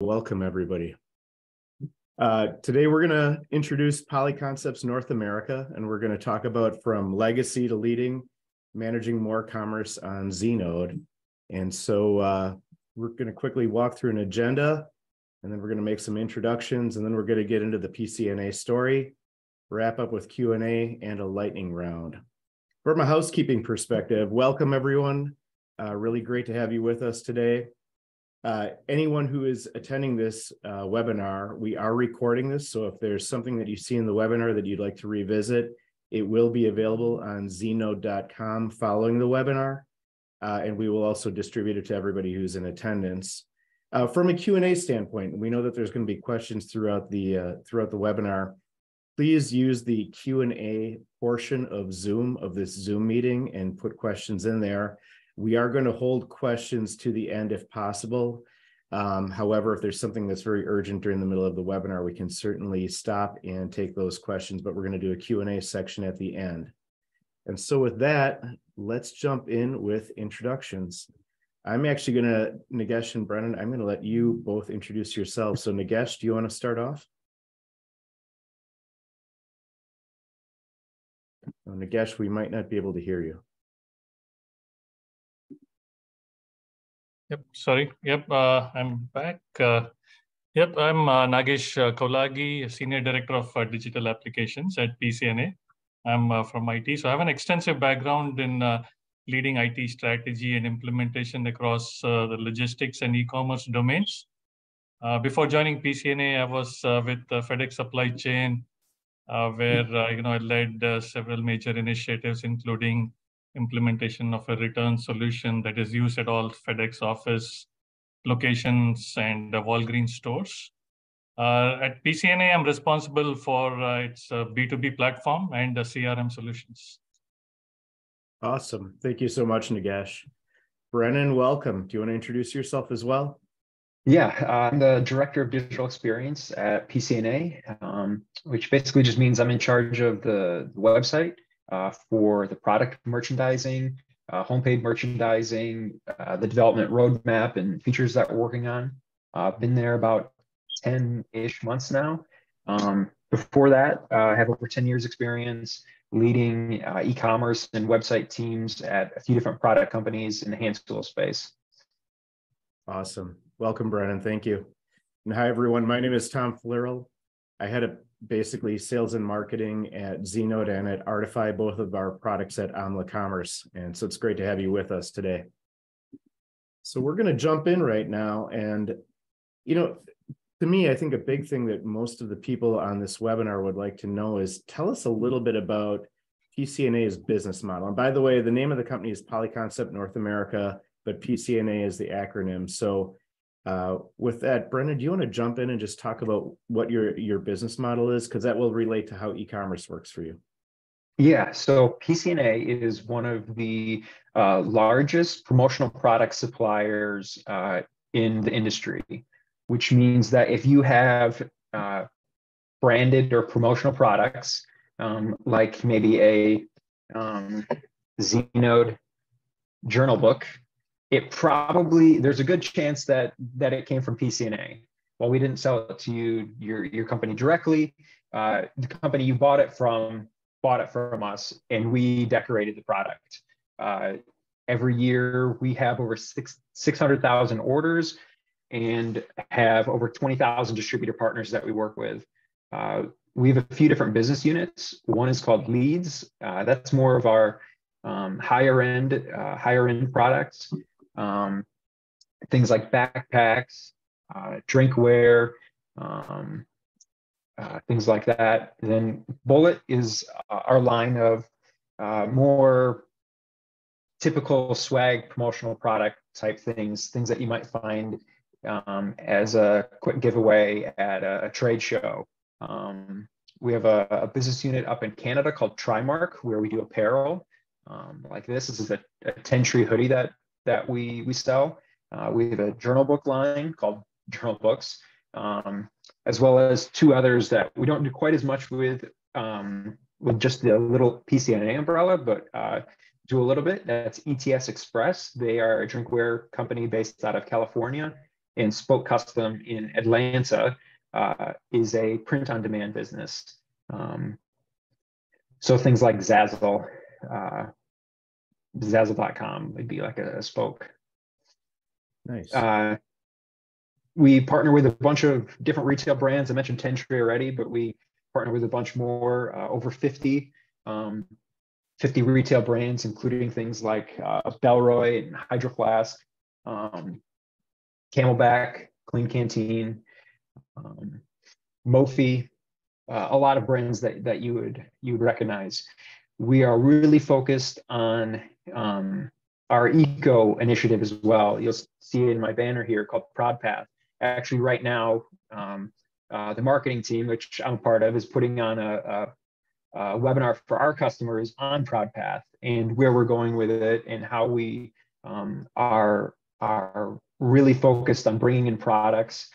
Welcome, everybody. Today, we're going to introduce Polyconcepts North America, and we're going to talk about from legacy to leading, managing more commerce on Znode. And so we're going to quickly walk through an agenda, and then we're going to make some introductions, and then we're going to get into the PCNA story, wrap up with Q&A and a lightning round. From a housekeeping perspective, welcome, everyone. Really great to have you with us today. Anyone who is attending this webinar, we are recording this. So if there's something that you see in the webinar that you'd like to revisit, it will be available on znode.com following the webinar. And we will also distribute it to everybody who's in attendance. From a Q&A standpoint, we know that there's going to be questions throughout the webinar. Please use the Q&A portion of this Zoom meeting and put questions in there. We are going to hold questions to the end if possible. However, if there's something that's very urgent during the middle of the webinar, we can certainly stop and take those questions, but we're going to do a Q&A section at the end. And so with that, let's jump in with introductions. I'm actually going to, Nagesh and Brennan, I'm going to let you both introduce yourselves. So Nagesh, do you want to start off? Oh, Nagesh, we might not be able to hear you. Yep, sorry. Yep, I'm back. I'm Nagesh Kaulagi, Senior Director of Digital Applications at PCNA. I'm from IT, so I have an extensive background in leading IT strategy and implementation across the logistics and e-commerce domains. Before joining PCNA, I was with FedEx Supply Chain, where I led several major initiatives, including implementation of a return solution that is used at all FedEx office locations and Walgreens stores. At PCNA, I'm responsible for its B2B platform and CRM solutions. Awesome. Thank you so much, Nagesh. Brennan, welcome. Do you want to introduce yourself as well? Yeah, I'm the Director of Digital Experience at PCNA, which basically just means I'm in charge of the website for the product merchandising, homepage merchandising, the development roadmap and features that we're working on. I've been there about 10-ish months now. Before that, I have over 10 years experience leading e-commerce and website teams at a few different product companies in the hand tool space. Awesome. Welcome, Brennan. Thank you. And hi, everyone. My name is Tom Flirrell. I head up basically sales and marketing at Znode and at Artify, both of our products at Amla Commerce. And so it's great to have you with us today. So we're going to jump in right now. And, to me, I think a big thing that most of the people on this webinar would like to know is tell us a little bit about PCNA's business model. And by the way, the name of the company is Polyconcept North America, but PCNA is the acronym. So with that, Brennan, do you want to jump in and just talk about what your business model is? Because that will relate to how e-commerce works for you. Yeah, so PCNA is one of the largest promotional product suppliers in the industry, which means that if you have branded or promotional products, like maybe a Znode journal book, there's a good chance that it came from PCNA. While we didn't sell it to your company directly, the company you bought it from us, and we decorated the product. Every year we have over 600,000 orders and have over 20,000 distributor partners that we work with. We have a few different business units. One is called Leads. That's more of our higher end products. Things like backpacks, drinkware, things like that. And then Bullet is our line of more typical swag promotional product type things that you might find as a quick giveaway at a trade show. We have a business unit up in Canada called Trimark, where we do apparel like this. This is a 10-tree hoodie that we sell. We have a journal book line called Journal Books, as well as two others that we don't do quite as much with just the little PCNA umbrella, but do a little bit. That's ETS Express. They are a drinkware company based out of California, and Spoke Custom in Atlanta is a print-on-demand business. So things like Zazzle, Zazzle.com would be like a Spoke. Nice. We partner with a bunch of different retail brands. I mentioned Tentree already, but we partner with a bunch more, over 50 retail brands, including things like Bellroy and Hydro Flask, Camelback, Clean Canteen, Mophie, a lot of brands that you would recognize. We are really focused on our eco initiative as well. You'll see it in my banner here called ProdPath. Actually, right now, the marketing team, which I'm a part of, is putting on a webinar for our customers on ProdPath and where we're going with it and how we are really focused on bringing in products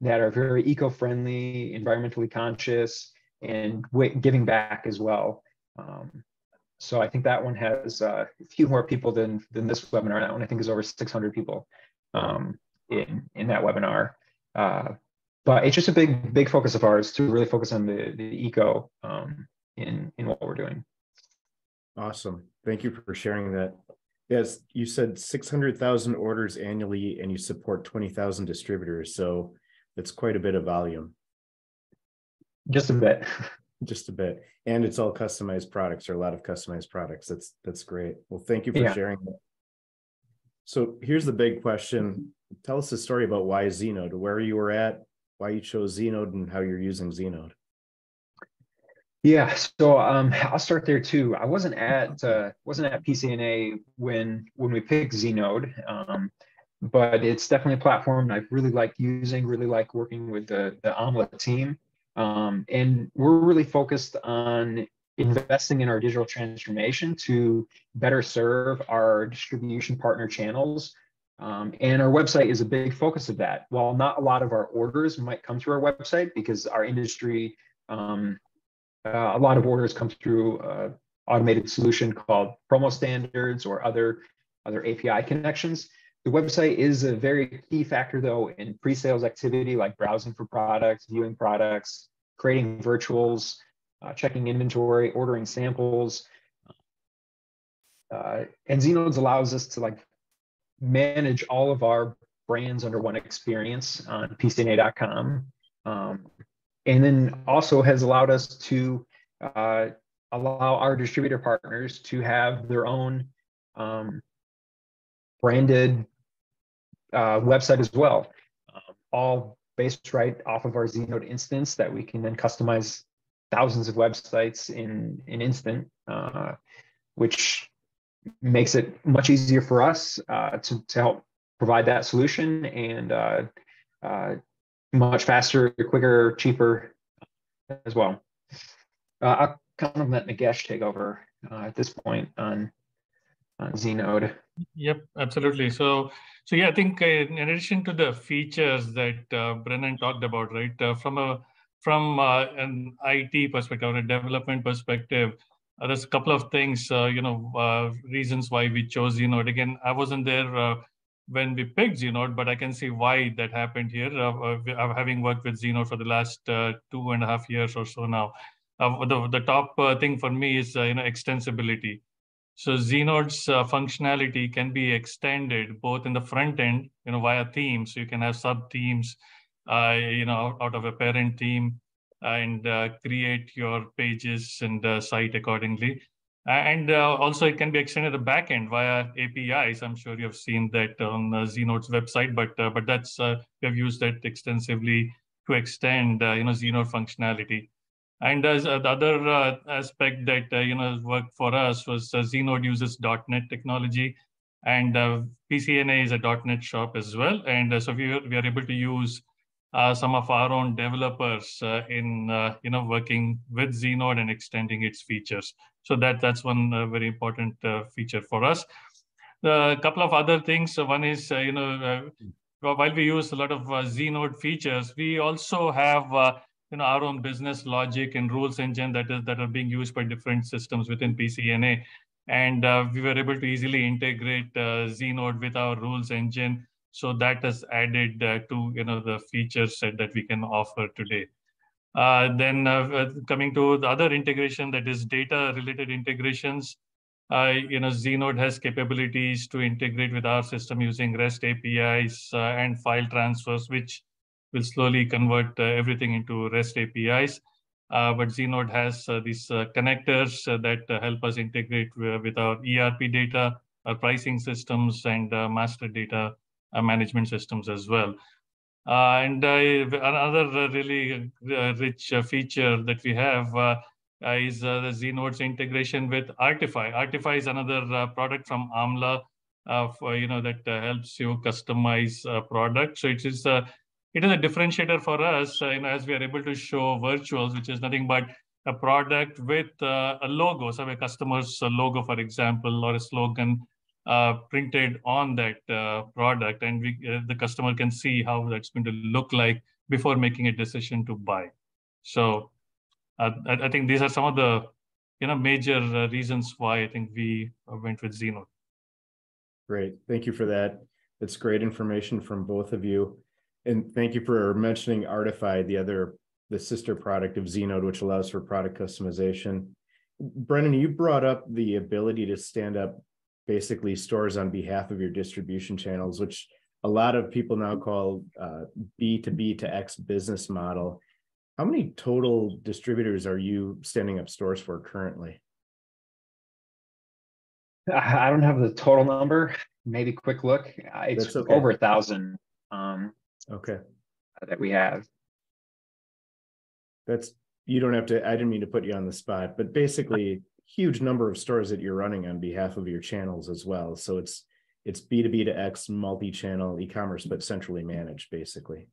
that are very eco-friendly, environmentally conscious, and giving back as well. So I think that one has a few more people than this webinar. That one I think is over 600 people in that webinar. But it's just a big focus of ours to really focus on the eco in what we're doing. Awesome. Thank you for sharing that. Yes, you said 600,000 orders annually and you support 20,000 distributors. So it's quite a bit of volume. Just a bit. Just a bit. And it's all customized products, or a lot of customized products. That's great. Well, thank you for sharing that. So here's the big question. Tell us a story about why Znode, where you were at, why you chose Znode, and how you're using Znode. Yeah, so I'll start there too. I wasn't at PCNA when we picked Znode, but it's definitely a platform I really like using. Really like working with the Omelette team, and we're really focused on investing in our digital transformation to better serve our distribution partner channels. And our website is a big focus of that. While not a lot of our orders might come through our website because our industry, a lot of orders come through automated solution called promo standards or other API connections. The website is a very key factor though in pre-sales activity like browsing for products, viewing products, creating virtuals, checking inventory, ordering samples. And Znode allows us to like manage all of our brands under one experience on pcna.com. And then also has allowed us to allow our distributor partners to have their own branded website as well, all based right off of our Znode instance that we can then customize thousands of websites in an instant, which makes it much easier for us to help provide that solution and much faster, quicker, cheaper as well. I'll kind of let Nagesh take over at this point on Znode. Yep, absolutely. So yeah, I think in addition to the features that Brennan talked about, right, from an IT perspective or a development perspective, there's a couple of things, reasons why we chose Znode. Again, I wasn't there when we picked Znode, but I can see why that happened here. Having worked with Znode for the last 2.5 years or so now, the top thing for me is extensibility. So Znode's functionality can be extended both in the front end, via themes. So you can have sub themes, out of a parent theme, and create your pages and site accordingly. And also it can be extended the backend via APIs. I'm sure you've seen that on Znode's website, but that's we have used that extensively to extend Znode functionality. And as the other aspect that worked for us was Znode uses .NET technology, and PCNA is a .NET shop as well. And so we are able to use some of our own developers in working with Znode and extending its features. So that's one very important feature for us. A couple of other things. So one is while we use a lot of Znode features, we also have our own business logic and rules engine that are being used by different systems within PCNA. And we were able to easily integrate Znode with our rules engine So that has added to the feature set that we can offer today. Then coming to the other integration, that is data-related integrations. Znode has capabilities to integrate with our system using REST APIs and file transfers, which will slowly convert everything into REST APIs. But Znode has these connectors that help us integrate with our ERP data, our pricing systems, and master data management systems as well. And another really rich feature that we have is the Znode's integration with Artify. Artify is another product from Amla that helps you customize a product. So it is a differentiator for us, as we are able to show virtuals, which is nothing but a product with a logo, so a customer's logo, for example, or a slogan printed on that product, and the customer can see how that's going to look like before making a decision to buy. So I think these are some of the major reasons why I think we went with Znode. Great, thank you for that. That's great information from both of you, and thank you for mentioning Artify, the sister product of Znode, which allows for product customization. Brennan, you brought up the ability to stand up basically stores on behalf of your distribution channels, which a lot of people now call B2B to X business model. How many total distributors are you standing up stores for currently? I don't have the total number. Maybe quick look. It's okay. Over 1,000 okay. that we have. You don't have to, I didn't mean to put you on the spot, but basically huge number of stores that you're running on behalf of your channels as well. So it's B2B to X multi-channel e-commerce, but centrally managed, basically.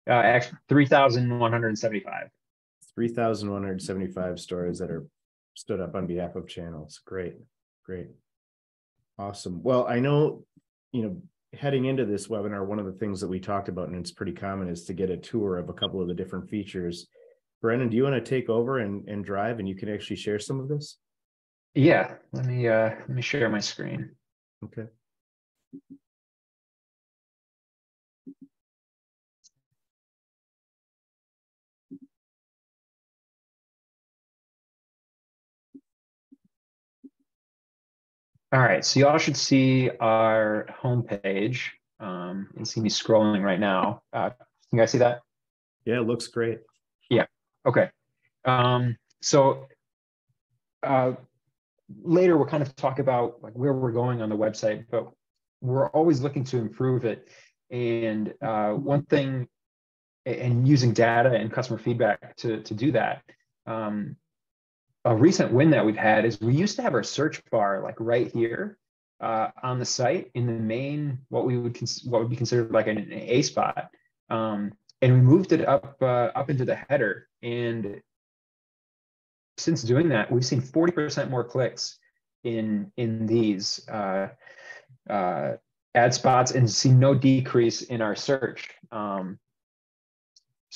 Actually, 3,175. 3,175 stores that are stood up on behalf of channels. Great, great, awesome. Well, I know, heading into this webinar, one of the things that we talked about, and it's pretty common, is to get a tour of a couple of the different features. Brennan, do you want to take over and drive, and you can actually share some of this? Yeah, let me share my screen. Okay. All right, so y'all should see our homepage. You see me scrolling right now. Can you guys see that? Yeah, it looks great. Yeah. Okay. So later we'll kind of talk about like where we're going on the website, but we're always looking to improve it. And one thing, and using data and customer feedback to do that. A recent win that we've had is we used to have our search bar like right here on the site in the main, what would be considered like an A spot. And we moved it up into the header. And since doing that, we've seen 40% more clicks in these ad spots and see no decrease in our search. So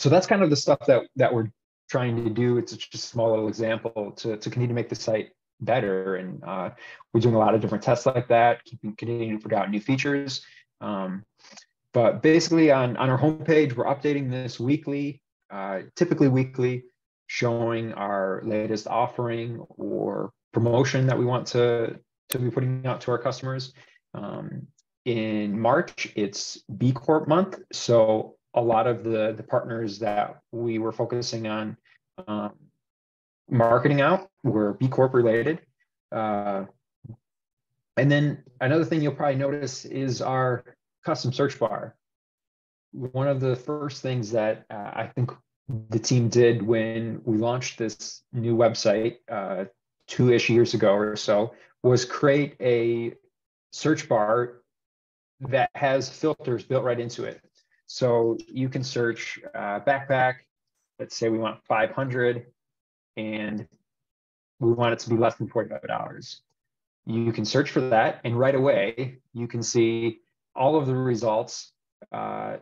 that's kind of the stuff that we're trying to do. It's just a small little example to continue to make the site better. And we're doing a lot of different tests like that, continuing to figure out new features. But basically on our homepage, we're updating this weekly, typically weekly, showing our latest offering or promotion that we want to be putting out to our customers. In March, it's B Corp month. So a lot of the partners that we were focusing on marketing out were B Corp related. And then another thing you'll probably notice is our custom search bar. One of the first things that I think the team did when we launched this new website 2-ish years ago or so was create a search bar that has filters built right into it. So you can search backpack. Let's say we want 500 and we want it to be less than $45. You can search for that, and right away you can see all of the results that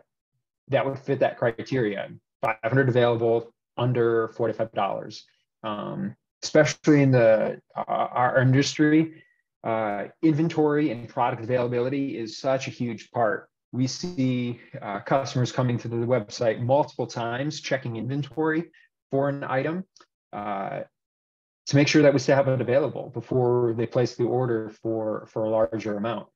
would fit that criteria. 500 available under $45. Especially in our industry, Inventory and product availability is such a huge part. We see customers coming to the website multiple times, checking inventory for an item to make sure that we still have it available before they place the order for a larger amount.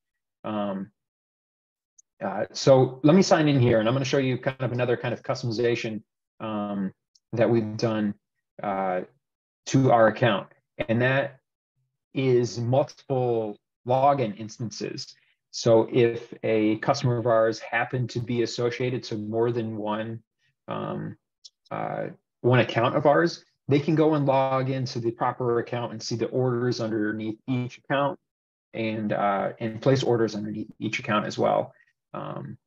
So let me sign in here, and I'm going to show you kind of another kind of customization that we've done to our account, and that is multiple login instances. So if a customer of ours happened to be associated to more than one account of ours, they can go and log into the proper account and see the orders underneath each account, and place orders underneath each account as well. And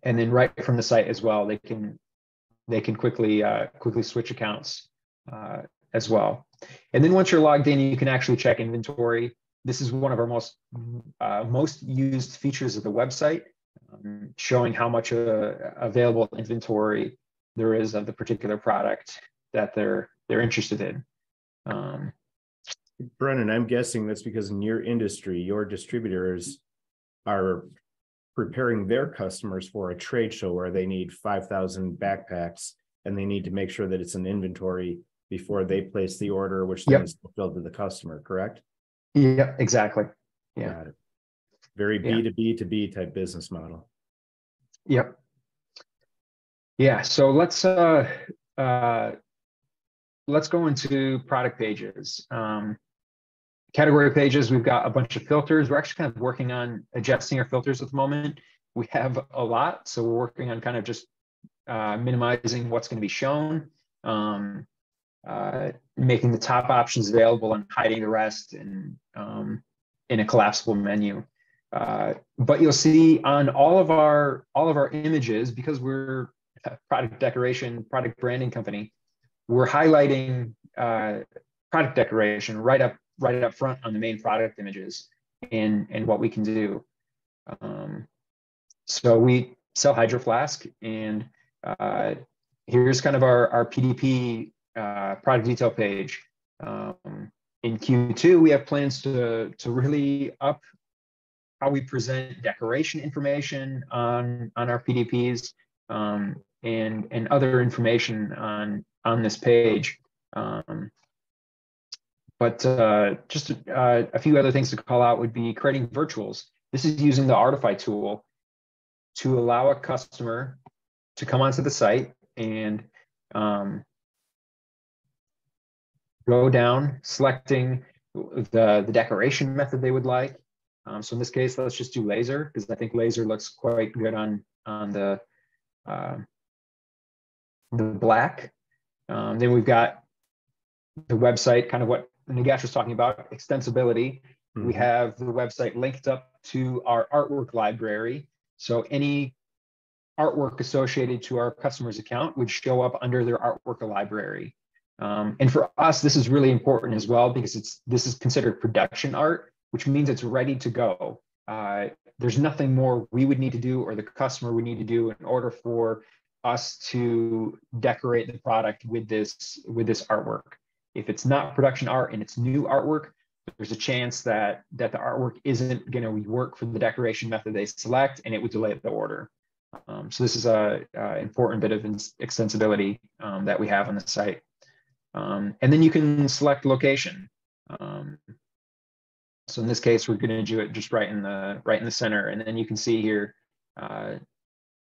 then right from the site as well, they can quickly switch accounts as well. And then once you're logged in, you can actually check inventory. This is one of our most used features of the website, showing how much available inventory there is of the particular product that they're interested in. Brennan, I'm guessing that's because in your industry, your distributors are preparing their customers for a trade show where they need 5,000 backpacks, and they need to make sure that it's in inventory before they place the order, which then is fulfilled to the customer, correct? Yeah, exactly. Yeah. Got it. Very B2B to B type business model. Yep. Yeah. So let's go into product pages. Category pages, we've got a bunch of filters. We're actually kind of working on adjusting our filters at the moment. We have a lot, so we're working on kind of just minimizing what's going to be shown, making the top options available and hiding the rest in a collapsible menu. But you'll see on all of our images, because we're a product decoration, product branding company, we're highlighting product decoration right up front on the main product images and what we can do. So we sell Hydro Flask, and here's kind of our PDP product detail page. In Q2, we have plans to really up how we present decoration information on our PDPs, and other information on this page. But just a few other things to call out would be creating virtuals. This is using the Artify tool to allow a customer to come onto the site and go down, selecting the decoration method they would like. So in this case, let's just do laser, because I think laser looks quite good on the black. Then we've got the website, kind of what Nagash was talking about, extensibility. Mm-hmm. We have the website linked up to our artwork library. So any artwork associated to our customer's account would show up under their artwork library. And for us, this is really important as well, because this is considered production art, which means it's ready to go. There's nothing more we would need to do or the customer would need to do in order for us to decorate the product with this artwork. If it's not production art and it's new artwork, there's a chance that the artwork isn't going to work for the decoration method they select, and it would delay the order. So this is a important bit of extensibility that we have on the site. And then you can select location. So in this case, we're going to do it just right in the center, and then you can see here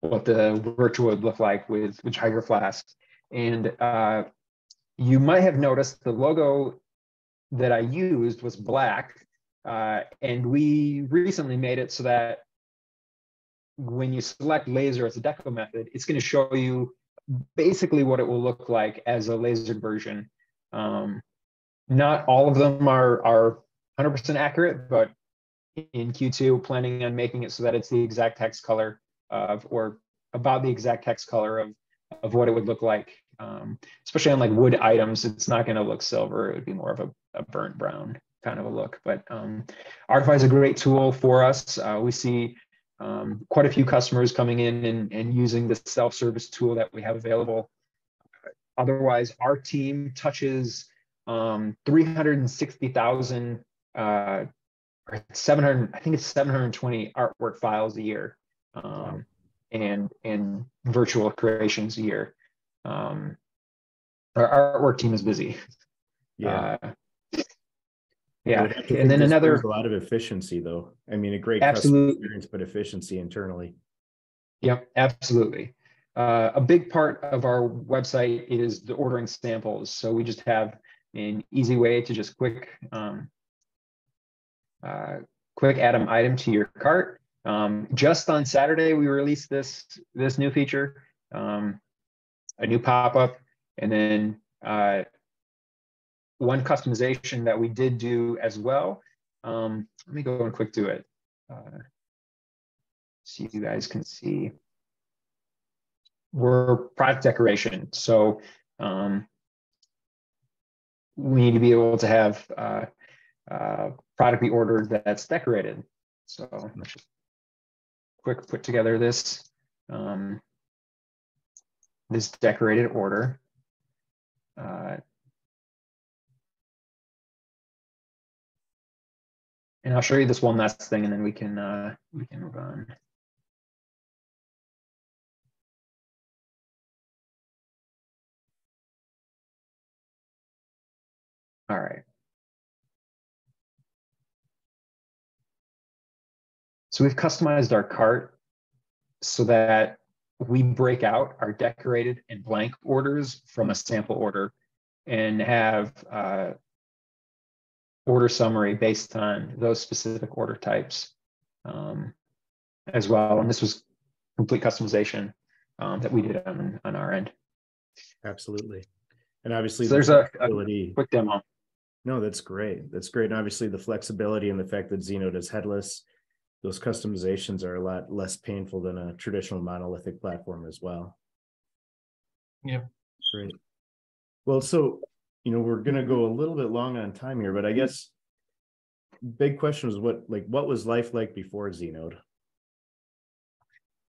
what the virtual would look like with Hydro Flask. And you might have noticed the logo that I used was black, and we recently made it so that when you select laser as a deco method, it's going to show you basically what it will look like as a lasered version. Not all of them are 100% accurate, but in Q2, planning on making it so that it's the exact text color or about the exact text color of what it would look like. Especially on like wood items, it's not going to look silver. It would be more of a burnt brown kind of a look. But Artify is a great tool for us. We see quite a few customers coming in and using the self-service tool that we have available. Otherwise, our team touches 360,000 or 700, I think it's 720 artwork files a year, and virtual creations a year. Our artwork team is busy. Yeah. Yeah. And then another, brings a lot of efficiency though. I mean, a great customer experience, but efficiency internally. Yep, absolutely. A big part of our website is the ordering samples. So we just have an easy way to just quick add an item to your cart. Just on Saturday, we released this new feature, a new pop-up, and then one customization that we did do as well. Let me go and quick do it. So you guys can see. We're product decoration. So we need to be able to have product be ordered that's decorated. So let's just quick put together this this decorated order. And I'll show you this one last thing, and then we can move on. All right. So we've customized our cart so that we break out our decorated and blank orders from a sample order and have order summary based on those specific order types as well. And this was complete customization that we did on our end. Absolutely. And obviously, so there's a quick demo. No, that's great. That's great. And obviously the flexibility and the fact that Znode is headless, those customizations are a lot less painful than a traditional monolithic platform as well. Yeah. Great. Well, so, you know, we're going to go a little bit long on time here, but I guess big question is what was life like before Znode?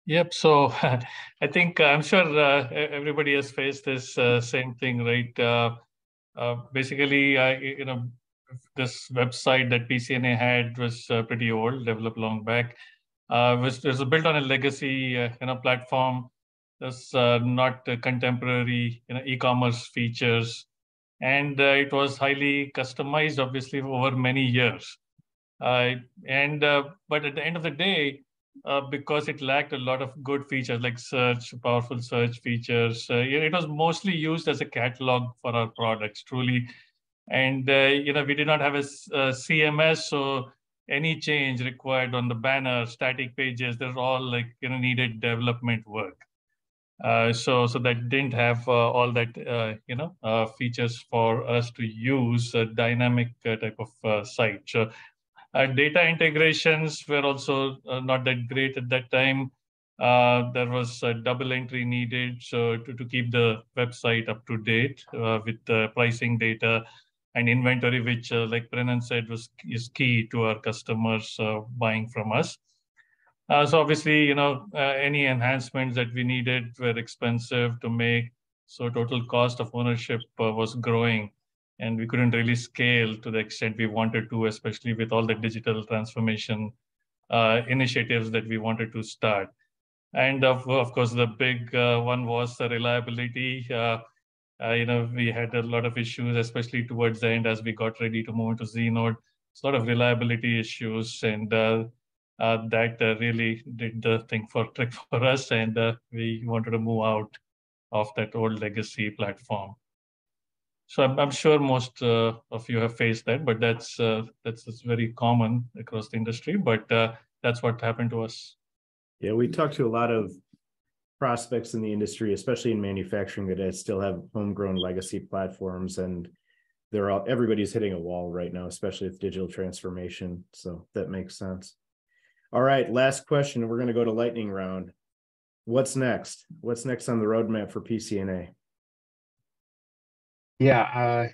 Yep. So I think I'm sure everybody has faced this same thing, right? Basically, you know, this website that PCNA had was pretty old, developed long back. Was built on a legacy, platform. There's not contemporary, e-commerce features, and it was highly customized, obviously, over many years. But at the end of the day, because it lacked a lot of good features like search, powerful search features, it was mostly used as a catalog for our products, truly. And we did not have a CMS, so any change required on the banner, static pages, they're all needed development work. So that didn't have all that features for us to use a dynamic type of site. So data integrations were also not that great at that time. There was a double entry needed, so to keep the website up to date with the pricing data and inventory, which, like Brennan said, is key to our customers buying from us. So obviously, any enhancements that we needed were expensive to make. So total cost of ownership was growing, and we couldn't really scale to the extent we wanted to, especially with all the digital transformation initiatives that we wanted to start. And of course, the big one was the reliability. We had a lot of issues, especially towards the end as we got ready to move into Znode. A lot of reliability issues, and that really did the trick for us, and we wanted to move out of that old legacy platform. So I'm sure most of you have faced that, but that's very common across the industry. But that's what happened to us. Yeah, we talked to a lot of prospects in the industry, especially in manufacturing, that still have homegrown legacy platforms, and everybody's hitting a wall right now, especially with digital transformation. So that makes sense. All right, last question. We're going to go to lightning round. What's next? What's next on the roadmap for PCNA? Yeah,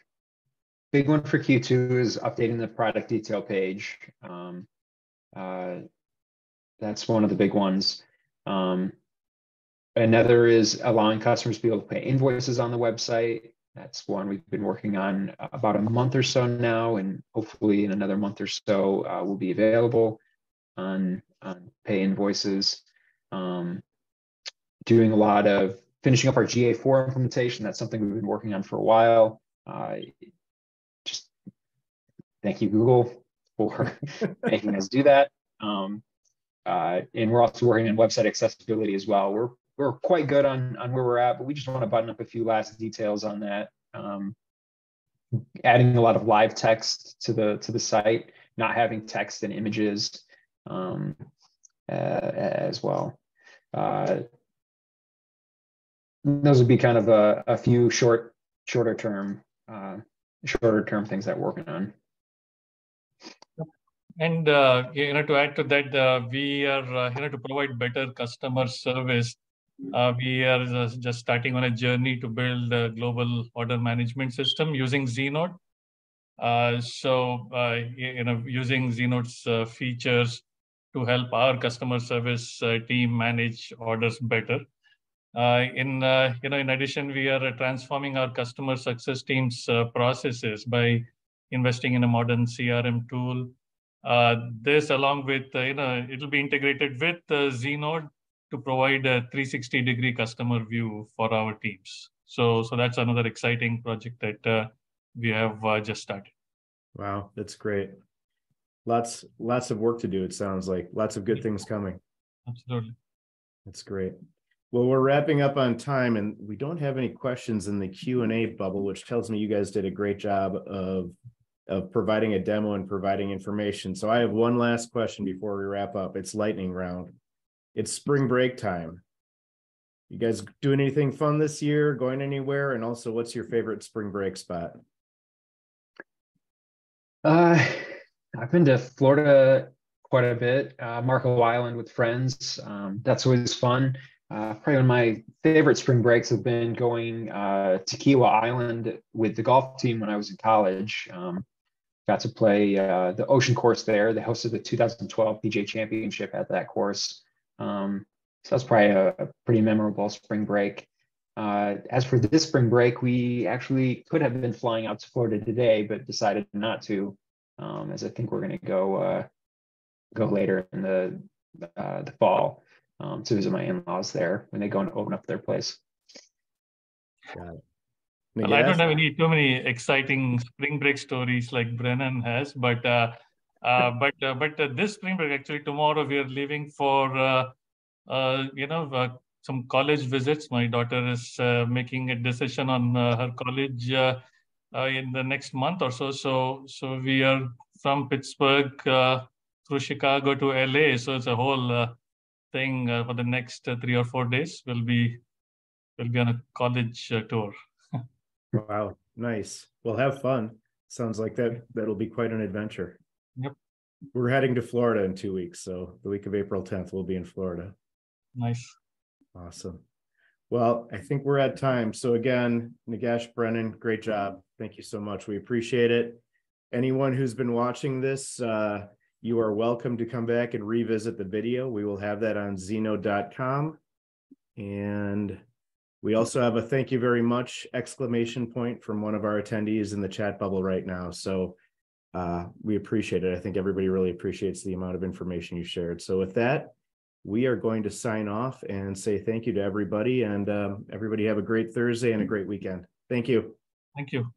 big one for Q2 is updating the product detail page. That's one of the big ones. Another is allowing customers to be able to pay invoices on the website. That's one we've been working on about a month or so now, and hopefully in another month or so will be available on pay invoices. Doing a lot of finishing up our GA4 implementation. That's something we've been working on for a while. Just thank you, Google, for making us do that. And we're also working on website accessibility as well. We're quite good on where we're at, but we just want to button up a few last details on that. Adding a lot of live text to the site, not having text and images as well. Those would be kind of a few shorter term things that we're working on. And to add to that, we are to provide better customer service. We are just starting on a journey to build a global order management system using Znode. Using Znode's features to help our customer service team manage orders better. In addition, we are transforming our customer success team's processes by investing in a modern CRM tool. This, along with it'll be integrated with Znode to provide a 360-degree customer view for our teams. So that's another exciting project that we have just started. Wow, that's great. Lots of work to do. It sounds like lots of good things coming. Absolutely. That's great. Well, we're wrapping up on time, and we don't have any questions in the Q&A bubble, which tells me you guys did a great job of providing a demo and providing information. So I have one last question before we wrap up. It's lightning round. It's spring break time. You guys doing anything fun this year? Going anywhere? And also, what's your favorite spring break spot? I've been to Florida quite a bit. Marco Island with friends. That's always fun. Probably one of my favorite spring breaks have been going to Kiawah Island with the golf team when I was in college. Got to play the ocean course there. They hosted the 2012 PGA Championship at that course. So that's probably a pretty memorable spring break. As for this spring break, we actually could have been flying out to Florida today, but decided not to, as I think we're going to go later in the fall to visit my in-laws there when they go and open up their place. Got it. Well, I don't have too many exciting spring break stories like Brennan has, but this spring break, actually tomorrow we are leaving for some college visits. My daughter is making a decision on her college in the next month or so. So we are from Pittsburgh through Chicago to LA. So it's a whole thing for the next 3 or 4 days. We'll be on a college tour. Wow, nice. Well, have fun. Sounds like that'll be quite an adventure. Yep. We're heading to Florida in 2 weeks, so the week of April 10th we'll be in Florida. Nice. Awesome. Well, I think we're at time. So again, Nagesh, Brennan, great job. Thank you so much. We appreciate it. Anyone who's been watching this, you are welcome to come back and revisit the video. We will have that on znode.com. And we also have a thank you very much exclamation point from one of our attendees in the chat bubble right now. So we appreciate it. I think everybody really appreciates the amount of information you shared. So with that, we are going to sign off and say thank you to everybody, and everybody have a great Thursday and a great weekend. Thank you. Thank you.